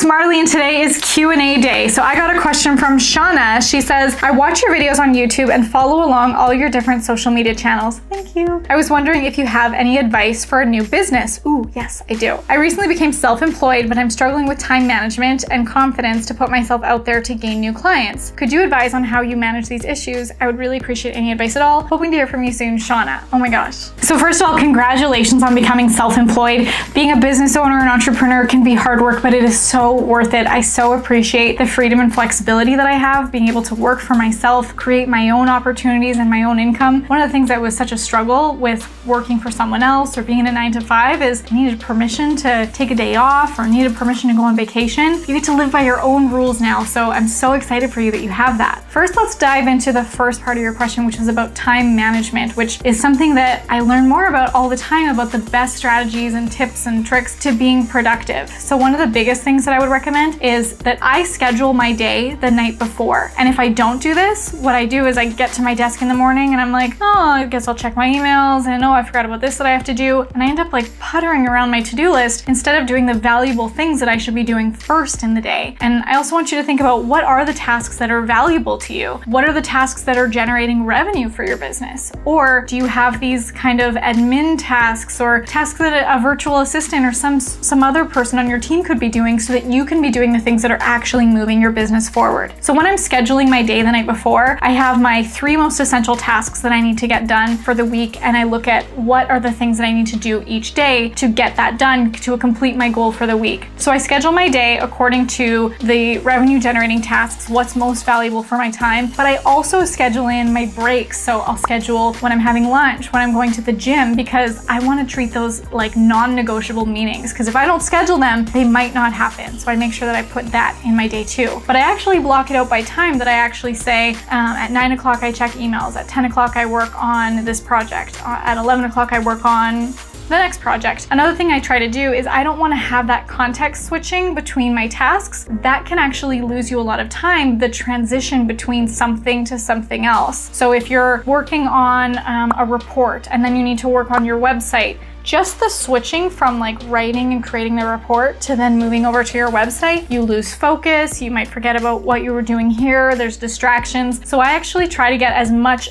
it's Marley and today is Q&A day. So I got a question from Shauna. She says, I watch your videos on YouTube and follow along all your different social media channels. Thank you. I was wondering if you have any advice for a new business. Ooh, yes, I do. I recently became self-employed, but I'm struggling with time management and confidence to put myself out there to gain new clients. Could you advise on how you manage these issues? I would really appreciate any advice at all. Hoping to hear from you soon, Shauna. Oh my gosh. So first of all, congratulations on becoming self-employed. Being a business owner and entrepreneur can be hard work, but it is so worth it. I so appreciate the freedom and flexibility that I have, being able to work for myself, create my own opportunities and my own income. One of the things that was such a struggle with working for someone else or being in a 9-to-5 is I needed permission to take a day off or needed permission to go on vacation. You get to live by your own rules now, so I'm so excited for you that you have that. First, let's dive into the first part of your question, which was about time management, which is something that I learn more about all the time, about the best strategies and tips and tricks to being productive. So one of the biggest things that I would recommend is that I schedule my day the night before. And if I don't do this, what I do is I get to my desk in the morning and I'm like, oh, I guess I'll check my emails and oh, I forgot about this that I have to do. And I end up like puttering around my to-do list instead of doing the valuable things that I should be doing first in the day. And I also want you to think about what are the tasks that are valuable to you? What are the tasks that are generating revenue for your business? Or do you have these kind of admin tasks or tasks that a virtual assistant or some other person on your team could be doing so that you can be doing the things that are actually moving your business forward? So when I'm scheduling my day the night before, I have my 3 most essential tasks that I need to get done for the week, and I look at what are the things that I need to do each day to get that done to complete my goal for the week. So I schedule my day according to the revenue generating tasks, what's most valuable for my time, but I also schedule in my breaks. So I'll schedule when I'm having lunch, when I'm going to the gym, because I want to treat those like non-negotiable meetings, because if I don't schedule them, they might not happen. So I make sure that I put that in my day too. But I actually block it out by time, that I actually say at 9 o'clock I check emails, at 10 o'clock I work on this project, at 11 o'clock I work on the next project. Another thing I try to do is I don't want to have that context switching between my tasks. That can actually lose you a lot of time, the transition between something to something else. So if you're working on a report and then you need to work on your website, just the switching from like writing and creating the report to then moving over to your website, you lose focus, you might forget about what you were doing here, there's distractions. So I actually try to get as much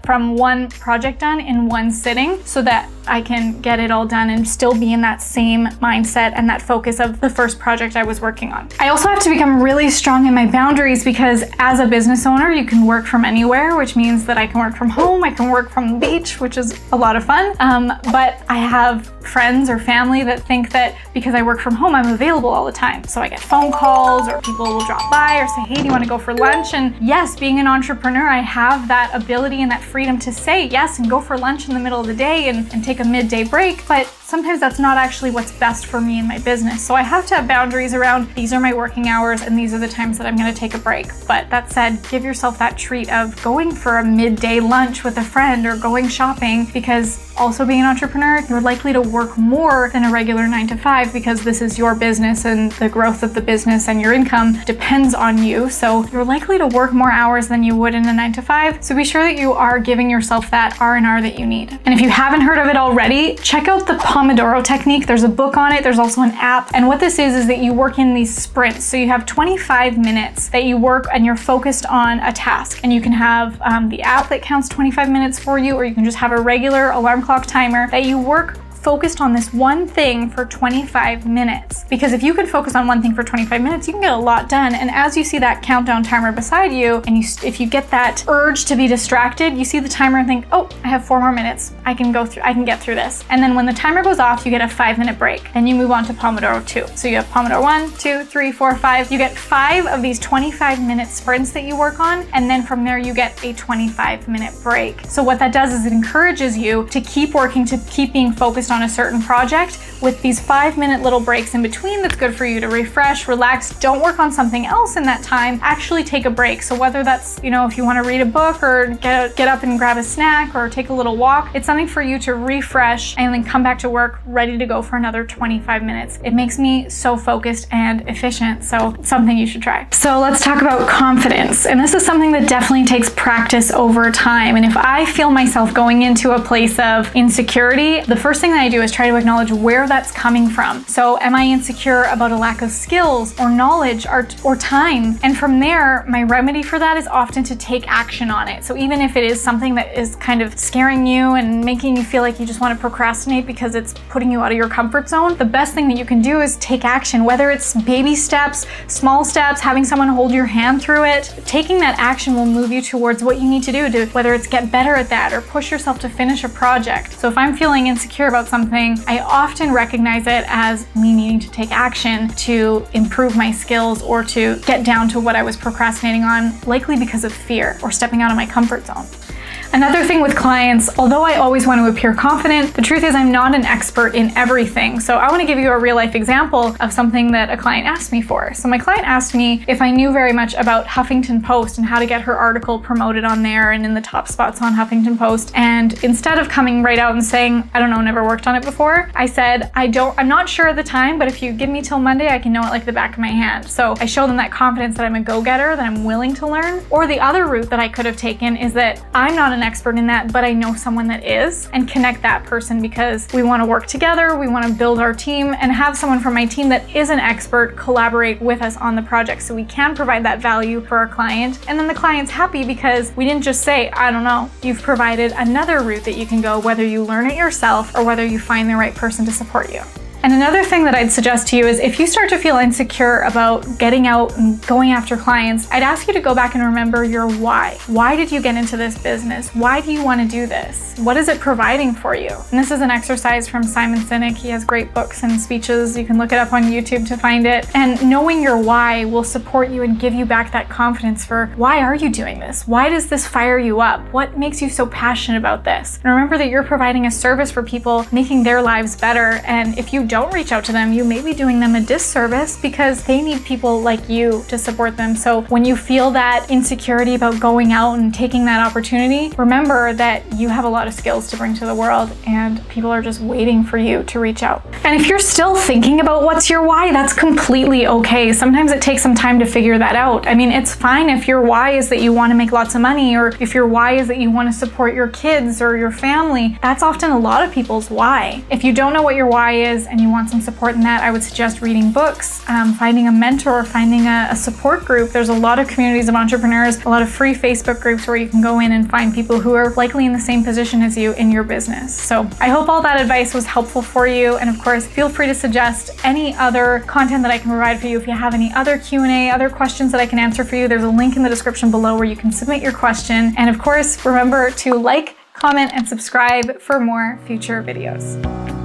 from one project done in one sitting so that I can get it all done and still be in that same mindset and that focus of the first project I was working on. I also have to become really strong in my boundaries, because as a business owner, you can work from anywhere, which means that I can work from home, I can work from the beach, which is a lot of fun. But I have friends or family that think that because I work from home, I'm available all the time. So I get phone calls or people will drop by or say, hey, do you want to go for lunch? And yes, being an entrepreneur, I have that ability and that freedom to say yes and go for lunch in the middle of the day and take a midday break. But sometimes that's not actually what's best for me in my business. So I have to have boundaries around these are my working hours and these are the times that I'm going to take a break. But that said, give yourself that treat of going for a midday lunch with a friend or going shopping, because also being an entrepreneur, you're likely to work more than a regular 9-to-5 because this is your business and the growth of the business and your income depends on you. So you're likely to work more hours than you would in a 9-to-5. So be sure that you are giving yourself that R&R that you need. And if you haven't heard of it already, check out the Pomodoro technique. There's a book on it. There's also an app. And what this is that you work in these sprints. So you have 25 minutes that you work and you're focused on a task. And you can have the app that counts 25 minutes for you, or you can just have a regular alarm clock timer that you work focused on this one thing for 25 minutes. Because if you can focus on one thing for 25 minutes, you can get a lot done. And as you see that countdown timer beside you, and if you get that urge to be distracted, you see the timer and think, oh, I have 4 more minutes. I can get through this. And then when the timer goes off, you get a 5-minute break. Then you move on to Pomodoro 2. So you have Pomodoro 1, 2, 3, 4, 5. You get 5 of these 25-minute sprints that you work on. And then from there, you get a 25-minute break. So what that does is it encourages you to keep working, to keep being focused on a certain project with these 5-minute little breaks in between. That's good for you to refresh, relax. Don't work on something else in that time. Actually take a break. So whether that's, if you want to read a book or get up and grab a snack or take a little walk, it's something for you to refresh and then come back to work ready to go for another 25 minutes. It makes me so focused and efficient. So it's something you should try. So let's talk about confidence. And this is something that definitely takes practice over time. And if I feel myself going into a place of insecurity, the first thing that I do is try to acknowledge where that's coming from. So am I insecure about a lack of skills or knowledge or time? And from there, my remedy for that is often to take action on it. So even if it is something that is kind of scaring you and making you feel like you just want to procrastinate because it's putting you out of your comfort zone, the best thing that you can do is take action, whether it's baby steps, small steps, having someone hold your hand through it. Taking that action will move you towards what you need to do, to whether it's get better at that or push yourself to finish a project. So if I'm feeling insecure about something, I often recognize it as me needing to take action to improve my skills or to get down to what I was procrastinating on, likely because of fear or stepping out of my comfort zone. Another thing with clients, although I always want to appear confident, the truth is I'm not an expert in everything. So I want to give you a real life example of something that a client asked me for. So my client asked me if I knew very much about Huffington Post and how to get her article promoted on there and in the top spots on Huffington Post. And instead of coming right out and saying, I don't know, never worked on it before, I said, I'm not sure at the time, but if you give me till Monday, I can know it like the back of my hand. So I show them that confidence that I'm a go-getter, that I'm willing to learn. Or the other route that I could have taken is that I'm not an expert in that, but I know someone that is, and connect that person because we want to work together, we want to build our team, and have someone from my team that is an expert collaborate with us on the project so we can provide that value for our client. And then the client's happy because we didn't just say, I don't know, you've provided another route that you can go, whether you learn it yourself or whether you find the right person to support you. And another thing that I'd suggest to you is if you start to feel insecure about getting out and going after clients, I'd ask you to go back and remember your why. Why did you get into this business? Why do you want to do this? What is it providing for you? And this is an exercise from Simon Sinek. He has great books and speeches. You can look it up on YouTube to find it. And knowing your why will support you and give you back that confidence for why are you doing this? Why does this fire you up? What makes you so passionate about this? And remember that you're providing a service for people, making their lives better. And if you don't reach out to them, you may be doing them a disservice because they need people like you to support them. So when you feel that insecurity about going out and taking that opportunity, remember that you have a lot of skills to bring to the world and people are just waiting for you to reach out. And if you're still thinking about what's your why, that's completely okay. Sometimes it takes some time to figure that out. I mean, it's fine if your why is that you want to make lots of money, or if your why is that you want to support your kids or your family. That's often a lot of people's why. If you don't know what your why is and you want some support in that, I would suggest reading books, finding a mentor, finding a support group. There's a lot of communities of entrepreneurs, a lot of free Facebook groups where you can go in and find people who are likely in the same position as you in your business. So I hope all that advice was helpful for you. And of course, feel free to suggest any other content that I can provide for you. If you have any other Q&A, other questions that I can answer for you, there's a link in the description below where you can submit your question. And of course, remember to like, comment, and subscribe for more future videos.